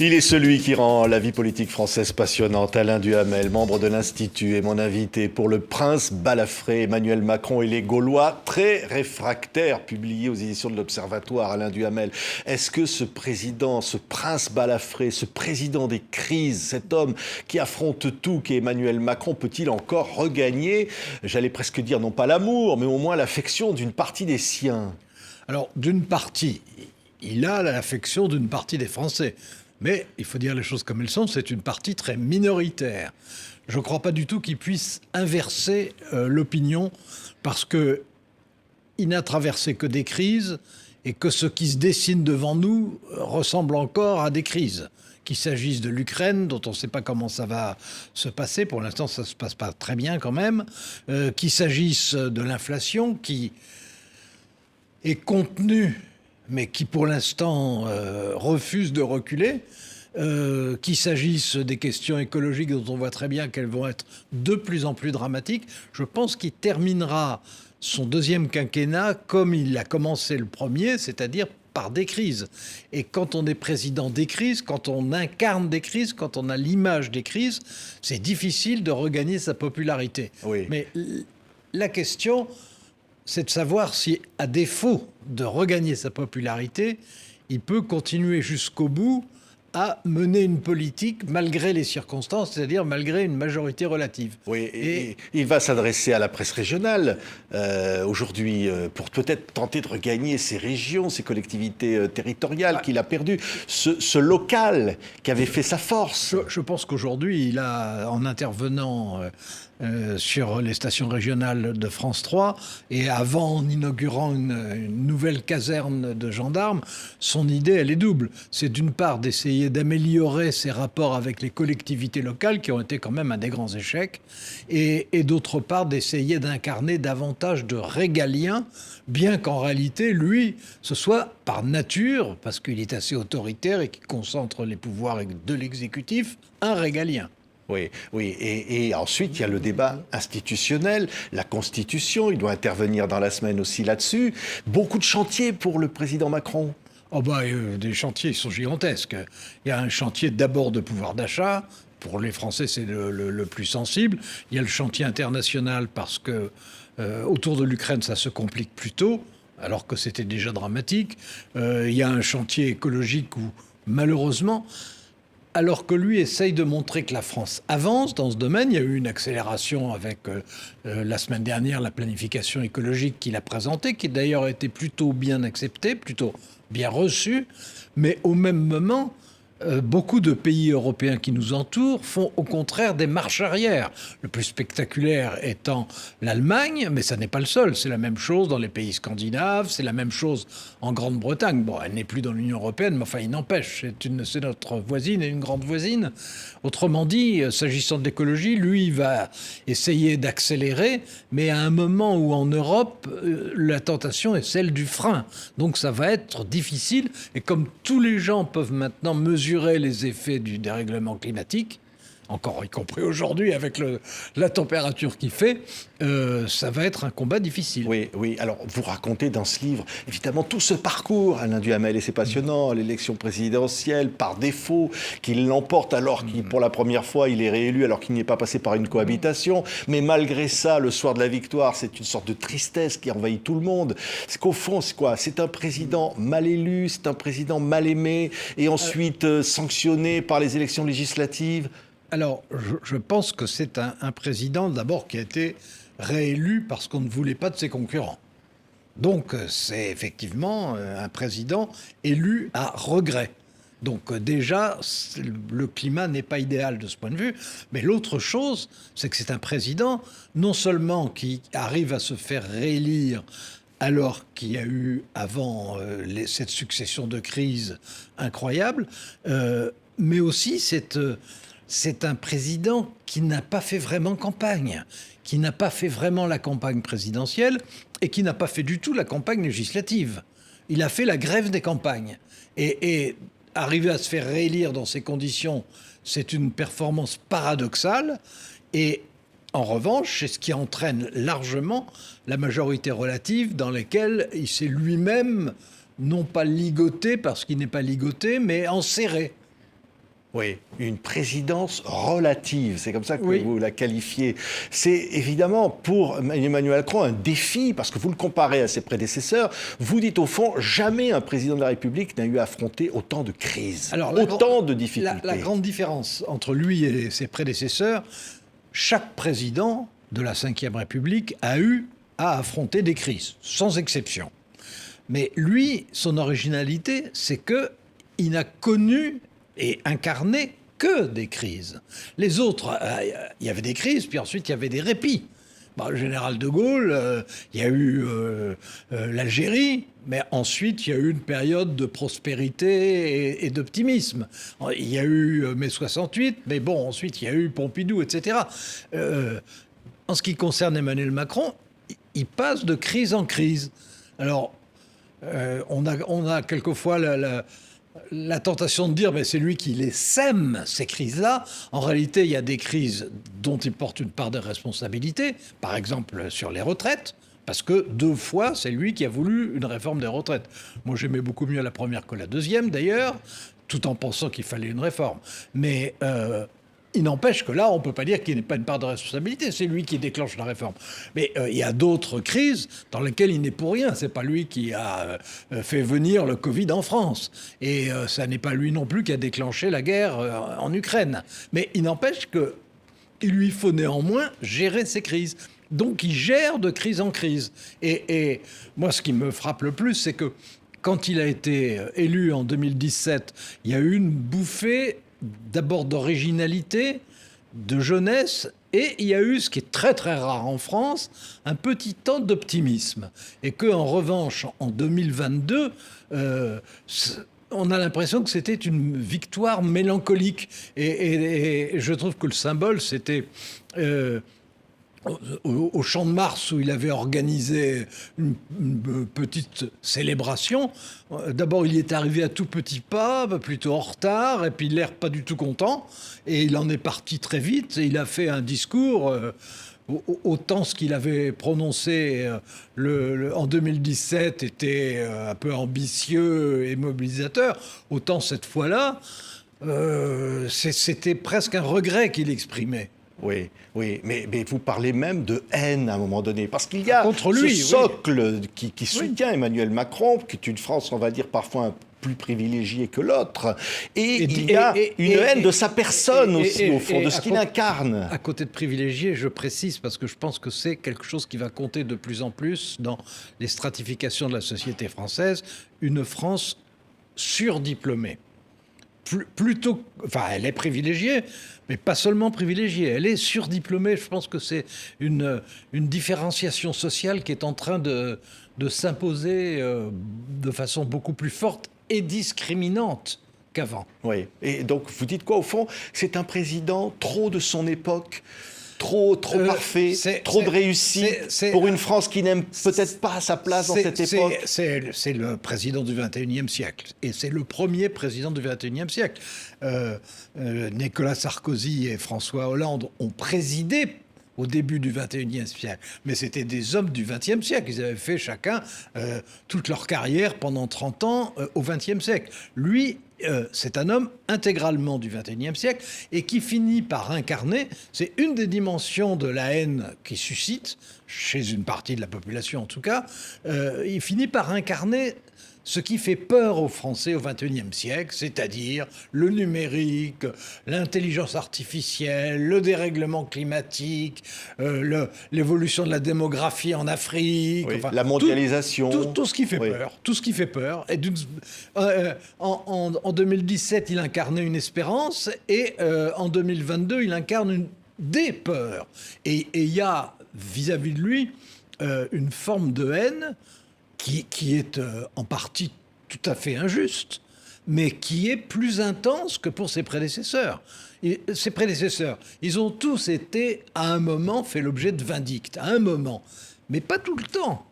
Il est celui qui rend la vie politique française passionnante. Alain Duhamel, membre de l'Institut, est mon invité pour Le Prince balafré. Emmanuel Macron et les Gaulois très réfractaires, publié aux éditions de l'Observatoire. Alain Duhamel, est-ce que ce président, ce prince balafré, ce président des crises, cet homme qui affronte tout, qui est Emmanuel Macron, peut-il encore regagner, j'allais presque dire non pas l'amour, mais au moins l'affection d'une partie des siens? Alors, d'une partie, il a l'affection d'une partie des Français. Mais il faut dire les choses comme elles sont, c'est une partie très minoritaire. Je ne crois pas du tout qu'il puisse inverser l'opinion parce qu'il n'a traversé que des crises et que ce qui se dessine devant nous ressemble encore à des crises. Qu'il s'agisse de l'Ukraine, dont on ne sait pas comment ça va se passer, pour l'instant ça ne se passe pas très bien quand même, qu'il s'agisse de l'inflation qui est contenue, mais qui pour l'instant refuse de reculer, qu'il s'agisse des questions écologiques dont on voit très bien qu'elles vont être de plus en plus dramatiques. Je pense qu'il terminera son deuxième quinquennat comme il a commencé le premier, c'est-à-dire par des crises. Et quand on est président des crises, quand on incarne des crises, quand on a l'image des crises, c'est difficile de regagner sa popularité. Oui. Mais la question, c'est de savoir si, à défaut de regagner sa popularité, il peut continuer jusqu'au bout à mener une politique malgré les circonstances, c'est-à-dire malgré une majorité relative. Oui, et il va s'adresser à la presse régionale aujourd'hui pour peut-être tenter de regagner ces régions, ces collectivités territoriales qu'il a perdues, ce local qui avait fait sa force. Je pense qu'aujourd'hui, il a, en intervenant sur les stations régionales de France 3 et en inaugurant une nouvelle caserne de gendarmes, son idée, elle est double. C'est d'une part d'essayer d'améliorer ses rapports avec les collectivités locales qui ont été quand même un des grands échecs et d'autre part d'essayer d'incarner davantage de régalien, bien qu'en réalité, lui, ce soit par nature, parce qu'il est assez autoritaire et qu'il concentre les pouvoirs de l'exécutif, un régalien. Oui, oui. Et ensuite, il y a le débat institutionnel, la Constitution. Il doit intervenir dans la semaine aussi là-dessus. Beaucoup de chantiers pour le président Macron. Oh des chantiers, ils sont gigantesques. Il y a un chantier d'abord de pouvoir d'achat. Pour les Français, c'est le plus sensible. Il y a le chantier international parce que autour de l'Ukraine, ça se complique plus tôt, alors que c'était déjà dramatique. Il y a un chantier écologique où, malheureusement, alors que lui essaye de montrer que la France avance dans ce domaine. Il y a eu une accélération avec la semaine dernière la planification écologique qu'il a présentée, qui d'ailleurs a été plutôt bien acceptée, plutôt bien reçue. Mais au même moment, beaucoup de pays européens qui nous entourent font au contraire des marches arrière. Le plus spectaculaire étant l'Allemagne, mais ça n'est pas le seul. C'est la même chose dans les pays scandinaves, c'est la même chose en Grande-Bretagne. Bon, elle n'est plus dans l'Union européenne, mais enfin, il n'empêche, c'est notre voisine et une grande voisine. Autrement dit, s'agissant de l'écologie, lui, il va essayer d'accélérer, mais à un moment où en Europe, la tentation est celle du frein. Donc ça va être difficile, et comme tous les gens peuvent maintenant mesurer les effets du dérèglement climatique, encore y compris aujourd'hui avec la température qu'il fait, ça va être un combat difficile. Oui, oui. Alors, vous racontez dans ce livre, évidemment, tout ce parcours, Alain Duhamel, et c'est passionnant, l'élection présidentielle, par défaut, qu'il l'emporte alors qu'il, pour la première fois, il est réélu, alors qu'il n'y est pas passé par une cohabitation. Mais malgré ça, le soir de la victoire, c'est une sorte de tristesse qui envahit tout le monde. C'est qu'au fond, c'est quoi? C'est un président mal élu, c'est un président mal aimé, et ensuite sanctionné par les élections législatives. Alors, je pense que c'est un président, d'abord, qui a été réélu parce qu'on ne voulait pas de ses concurrents. Donc, c'est effectivement un président élu à regret. Donc, déjà, le climat n'est pas idéal de ce point de vue. Mais l'autre chose, c'est que c'est un président, non seulement qui arrive à se faire réélire alors qu'il y a eu avant cette succession de crises incroyables, mais aussi c'est un président qui n'a pas fait vraiment campagne, qui n'a pas fait vraiment la campagne présidentielle et qui n'a pas fait du tout la campagne législative. Il a fait la grève des campagnes. Et arriver à se faire réélire dans ces conditions, c'est une performance paradoxale. Et en revanche, c'est ce qui entraîne largement la majorité relative dans laquelle il s'est lui-même, non pas ligoté parce qu'il n'est pas ligoté, mais enserré. Oui, une présidence relative, c'est comme ça que Oui. vous la qualifiez. C'est évidemment pour Emmanuel Macron un défi, parce que vous le comparez à ses prédécesseurs. Vous dites au fond, jamais un président de la République n'a eu à affronter autant de crises, Alors, autant de difficultés. La grande différence entre lui et ses prédécesseurs, chaque président de la Ve République a eu à affronter des crises, sans exception. Mais lui, son originalité, c'est qu'il n'a connu et incarné que des crises. Les autres, il y avait des crises, puis ensuite il y avait des répits. Bon, le général de Gaulle, il y a eu l'Algérie, mais ensuite il y a eu une période de prospérité et d'optimisme. Il y a eu mai 68, mais bon, ensuite il y a eu Pompidou, etc. En ce qui concerne Emmanuel Macron, il passe de crise en crise. Alors, on a quelquefois la tentation de dire, mais c'est lui qui les sème, ces crises-là. En réalité, il y a des crises dont il porte une part de responsabilité, par exemple sur les retraites, parce que 2 fois, c'est lui qui a voulu une réforme des retraites. Moi, j'aimais beaucoup mieux la première que la deuxième, d'ailleurs, tout en pensant qu'il fallait une réforme. Mais il n'empêche que là, on ne peut pas dire qu'il n'ait pas une part de responsabilité. C'est lui qui déclenche la réforme. Mais il y a d'autres crises dans lesquelles il n'est pour rien. Ce n'est pas lui qui a fait venir le Covid en France. Et ça n'est pas lui non plus qui a déclenché la guerre en Ukraine. Mais il n'empêche qu'il lui faut néanmoins gérer ces crises. Donc il gère de crise en crise. Et moi, ce qui me frappe le plus, c'est que quand il a été élu en 2017, il y a eu une bouffée d'abord d'originalité, de jeunesse, et il y a eu, ce qui est très très rare en France, un petit temps d'optimisme. Et qu'en revanche, en 2022, on a l'impression que c'était une victoire mélancolique. Et je trouve que le symbole, c'était au Champ de Mars, où il avait organisé une petite célébration. D'abord, il y est arrivé à tout petit pas, plutôt en retard, et puis l'air pas du tout content. Et il en est parti très vite, et il a fait un discours, autant ce qu'il avait prononcé en 2017 était un peu ambitieux et mobilisateur, autant cette fois-là, c'était presque un regret qu'il exprimait. Oui, mais vous parlez même de haine à un moment donné, parce qu'il y a contre lui, ce socle qui soutient Emmanuel Macron, qui est une France, on va dire, parfois plus privilégiée que l'autre, et il y a une haine de sa personne aussi, au fond, de ce qu'il incarne. À côté de privilégié, je précise, parce que je pense que c'est quelque chose qui va compter de plus en plus dans les stratifications de la société française, une France surdiplômée. Plutôt, enfin, elle est privilégiée, mais pas seulement privilégiée, elle est surdiplômée. Je pense que c'est une différenciation sociale qui est en train de s'imposer de façon beaucoup plus forte et discriminante qu'avant. Oui, et donc vous dites quoi au fond? C'est un président trop de son époque, trop parfait, trop de réussite pour une France qui n'aime peut-être pas sa place dans cette époque. C'est le président du XXIe siècle. Et c'est le premier président du XXIe siècle. Nicolas Sarkozy et François Hollande ont présidé au début du XXIe siècle. Mais c'était des hommes du XXe siècle. Ils avaient fait chacun toute leur carrière pendant 30 ans au XXe siècle. Lui, c'est un homme intégralement du XXIe siècle et qui finit par incarner, c'est une des dimensions de la haine qu'il suscite, chez une partie de la population en tout cas, il finit par incarner ce qui fait peur aux Français au XXIe siècle, c'est-à-dire le numérique, l'intelligence artificielle, le dérèglement climatique, l'évolution de la démographie en Afrique, enfin, la mondialisation. Tout ce qui fait peur. Tout ce qui fait peur. Et en 2017, il incarnait une espérance et en 2022, il incarne des peurs. Et il y a vis-à-vis de lui une forme de haine qui est en partie tout à fait injuste, mais qui est plus intense que pour ses prédécesseurs. Et ses prédécesseurs, ils ont tous été, à un moment, fait l'objet de vindictes, à un moment, mais pas tout le temps.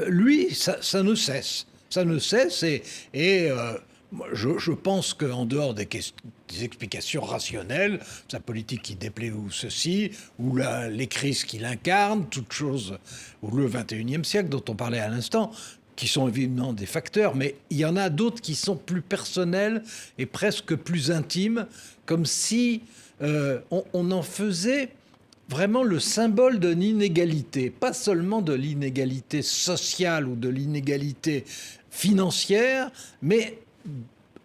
Lui, ça ne cesse. Ça ne cesse, je pense qu'en dehors des explications rationnelles, sa politique qui déplaît ou ceci, ou les crises qu'il incarne, toutes choses, ou le XXIe siècle dont on parlait à l'instant, qui sont évidemment des facteurs, mais il y en a d'autres qui sont plus personnels et presque plus intimes, comme si on en faisait vraiment le symbole de l'inégalité, pas seulement de l'inégalité sociale ou de l'inégalité financière, mais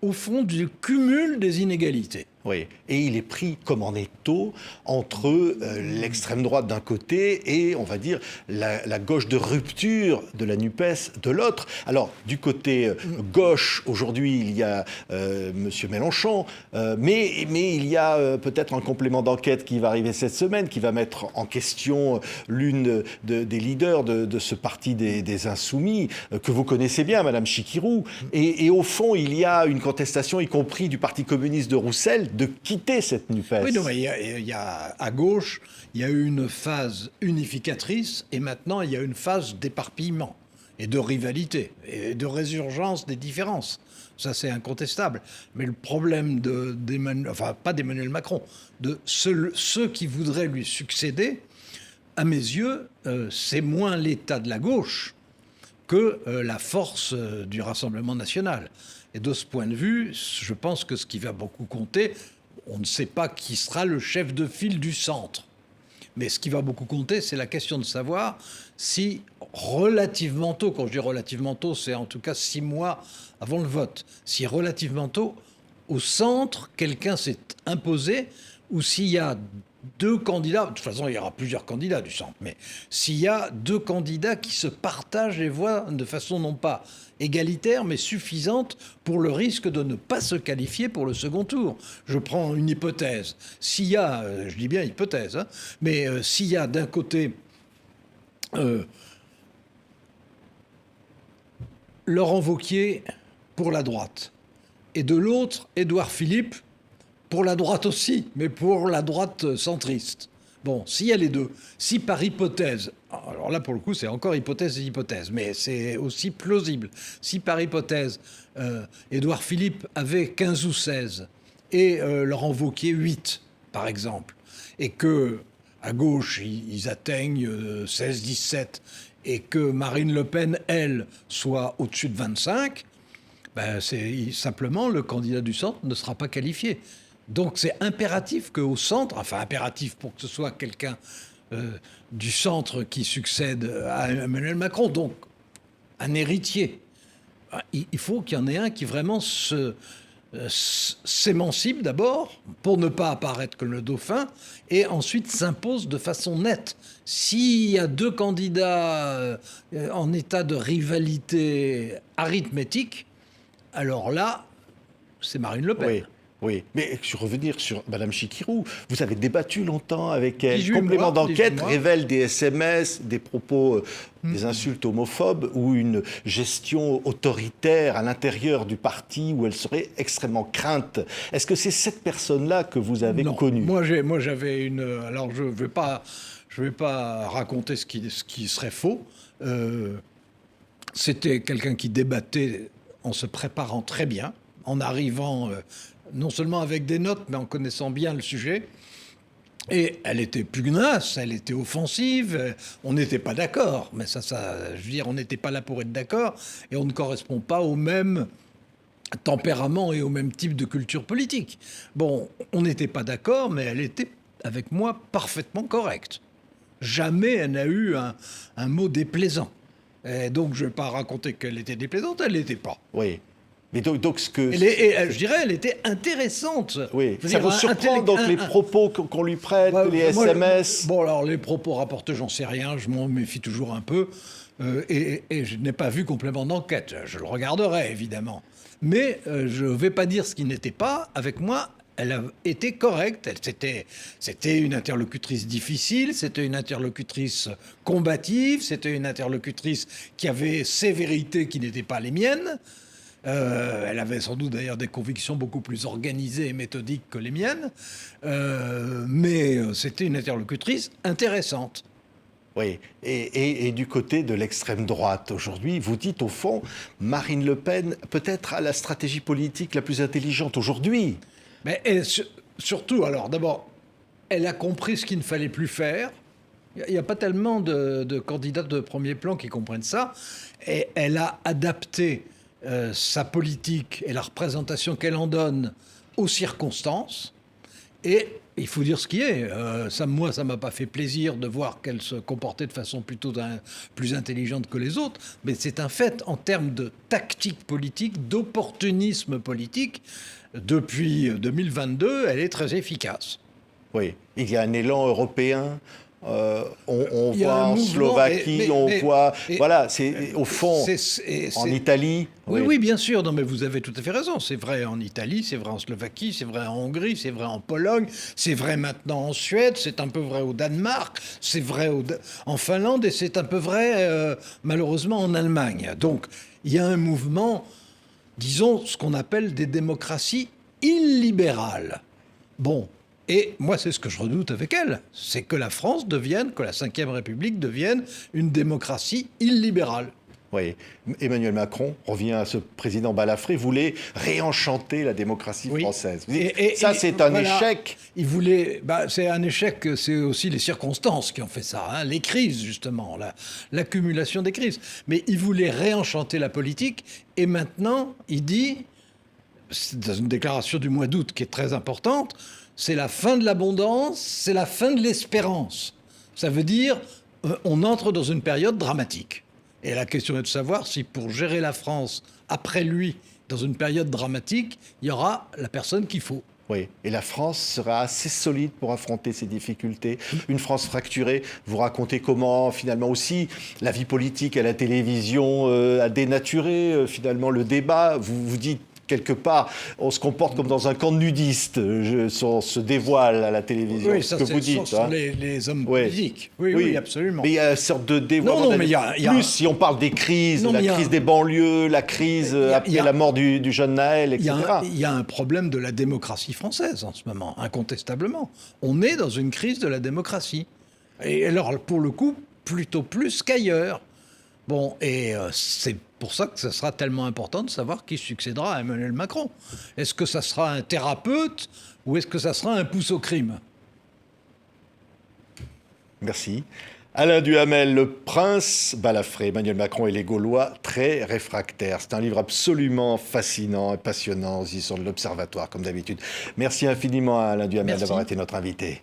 au fond du cumul des inégalités. Oui, et il est pris comme en étau entre l'extrême droite d'un côté et, on va dire, la gauche de rupture de la NUPES de l'autre. Alors, du côté gauche, aujourd'hui, il y a M. Mélenchon, mais il y a peut-être un complément d'enquête qui va arriver cette semaine, qui va mettre en question l'une des leaders de ce parti des Insoumis, que vous connaissez bien, Mme Chikirou. Et au fond, il y a une contestation, y compris du Parti communiste de Roussel, de quitter cette NUPES. Oui, non, mais il y a à gauche, il y a eu une phase unificatrice et maintenant il y a une phase d'éparpillement et de rivalité et de résurgence des différences. Ça, c'est incontestable. Mais le problème pas d'Emmanuel Macron, de ceux qui voudraient lui succéder, à mes yeux, c'est moins l'état de la gauche que la force du Rassemblement national. Et de ce point de vue, je pense que ce qui va beaucoup compter, on ne sait pas qui sera le chef de file du centre. Mais ce qui va beaucoup compter, c'est la question de savoir si relativement tôt, quand je dis relativement tôt, c'est en tout cas 6 mois avant le vote, si relativement tôt, au centre, quelqu'un s'est imposé, ou s'il y a 2 candidats, de toute façon il y aura plusieurs candidats du centre, mais s'il y a 2 candidats qui se partagent les voix de façon non pas égalitaire, mais suffisante pour le risque de ne pas se qualifier pour le second tour. Je prends une hypothèse. S'il y a, je dis bien hypothèse, hein, mais s'il y a d'un côté Laurent Wauquiez pour la droite, et de l'autre, Édouard Philippe pour la droite aussi, mais pour la droite centriste. Bon, s'il y a les deux, si par hypothèse, alors là pour le coup c'est encore hypothèse et hypothèse, mais c'est aussi plausible, si par hypothèse Édouard Philippe avait 15 ou 16 et Laurent Wauquiez 8 par exemple, et que à gauche ils atteignent 16-17 et que Marine Le Pen, elle, soit au-dessus de 25, ben c'est simplement le candidat du centre ne sera pas qualifié. Donc c'est impératif qu'au centre, enfin impératif pour que ce soit quelqu'un du centre qui succède à Emmanuel Macron, donc un héritier, il faut qu'il y en ait un qui vraiment s'émancipe d'abord pour ne pas apparaître comme le dauphin et ensuite s'impose de façon nette. S'il y a 2 candidats en état de rivalité arithmétique, alors là, c'est Marine Le Pen. Oui. Oui, mais je revenir sur Mme Chikirou. Vous avez débattu longtemps avec elle. 18 Complément mois, d'enquête 18 mois. révèle des SMS, des propos, des insultes homophobes ou une gestion autoritaire à l'intérieur du parti où elle serait extrêmement crainte. Est-ce que c'est cette personne-là que vous avez connue ? Moi, j'avais une... Alors, je vais pas raconter ce qui serait faux. C'était quelqu'un qui débattait en se préparant très bien, en arrivant... non seulement avec des notes, mais en connaissant bien le sujet. Et elle était pugnace, elle était offensive, on n'était pas d'accord. Mais ça, je veux dire, on n'était pas là pour être d'accord, et on ne correspond pas au même tempérament et au même type de culture politique. Bon, on n'était pas d'accord, mais elle était, avec moi, parfaitement correcte. Jamais elle n'a eu un mot déplaisant. Et donc, je ne vais pas raconter qu'elle était déplaisante, elle ne l'était pas. Oui. Mais donc ce que... je dirais, elle était intéressante. Oui, ça vous surprend donc les propos qu'on lui prête, les SMS. Bon, alors les propos rapportés, j'en sais rien, je m'en méfie toujours un peu. Et je n'ai pas vu complément d'enquête. Je le regarderai, évidemment. Mais je ne vais pas dire ce qui n'était pas. Avec moi, elle a été correcte. C'était une interlocutrice difficile, c'était une interlocutrice combative, c'était une interlocutrice qui avait ses vérités qui n'étaient pas les miennes. Elle avait sans doute d'ailleurs des convictions beaucoup plus organisées et méthodiques que les miennes, mais c'était une interlocutrice intéressante. Oui, et du côté de l'extrême droite, aujourd'hui, vous dites au fond, Marine Le Pen peut-être a la stratégie politique la plus intelligente aujourd'hui. Mais surtout, alors d'abord, elle a compris ce qu'il ne fallait plus faire, Il n'y a pas tellement de candidats de premier plan qui comprennent ça. Et elle a adapté sa politique et la représentation qu'elle en donne aux circonstances. Et il faut dire ce qui est. Moi, ça ne m'a pas fait plaisir de voir qu'elle se comportait de façon plutôt plus intelligente que les autres. Mais c'est un fait en termes de tactique politique, d'opportunisme politique. Depuis 2022, elle est très efficace. Oui, il y a un élan européen. On Il y a voit un en mouvement, Slovaquie, on voit... Voilà, c'est au fond, en Italie. Oui, bien sûr. Non, mais vous avez tout à fait raison. C'est vrai en Italie, c'est vrai en Slovaquie, c'est vrai en Hongrie, c'est vrai en Pologne, c'est vrai maintenant en Suède, c'est un peu vrai au Danemark, c'est vrai en Finlande et c'est un peu vrai, malheureusement, en Allemagne. Donc, il y a un mouvement, disons, ce qu'on appelle des démocraties illibérales. Bon. Et moi, c'est ce que je redoute avec elle, c'est que la France devienne, que la Ve République devienne une démocratie illibérale. Oui, Emmanuel Macron revient à ce président balafré, voulait réenchanter la démocratie française. Ça, c'est un échec. Il voulait, c'est un échec, c'est aussi les circonstances qui ont fait ça, hein, les crises justement, l'accumulation des crises. Mais il voulait réenchanter la politique et maintenant, il dit, dans une déclaration du mois d'août qui est très importante, c'est la fin de l'abondance, c'est la fin de l'espérance. Ça veut dire on entre dans une période dramatique. Et la question est de savoir si pour gérer la France après lui, dans une période dramatique, il y aura la personne qu'il faut. Oui, et la France sera assez solide pour affronter ces difficultés. Une France fracturée, vous racontez comment finalement aussi la vie politique à la télévision a dénaturé finalement le débat. Vous dites quelque part, on se comporte comme dans un camp de nudistes. On se dévoile à la télévision. Oui, ça, ce que vous dites. Ce sont les hommes politiques. Oui, absolument. Mais il y a une sorte de dévoilement. Non, mais il y a... Plus si on parle des crises, la crise des banlieues, la crise après la mort du jeune Naël, etc. Il y a un problème de la démocratie française en ce moment, incontestablement. On est dans une crise de la démocratie. Et alors, pour le coup, plutôt plus qu'ailleurs. Bon, et c'est pour ça que ça sera tellement important de savoir qui succédera à Emmanuel Macron. Est-ce que ça sera un thérapeute ou est-ce que ça sera un pouce au crime? Merci. Alain Duhamel, Le Prince balafré, Emmanuel Macron et les Gaulois très réfractaires. C'est un livre absolument fascinant et passionnant, aussi sur l'Observatoire, comme d'habitude. Merci infiniment à Alain Duhamel d'avoir été notre invité.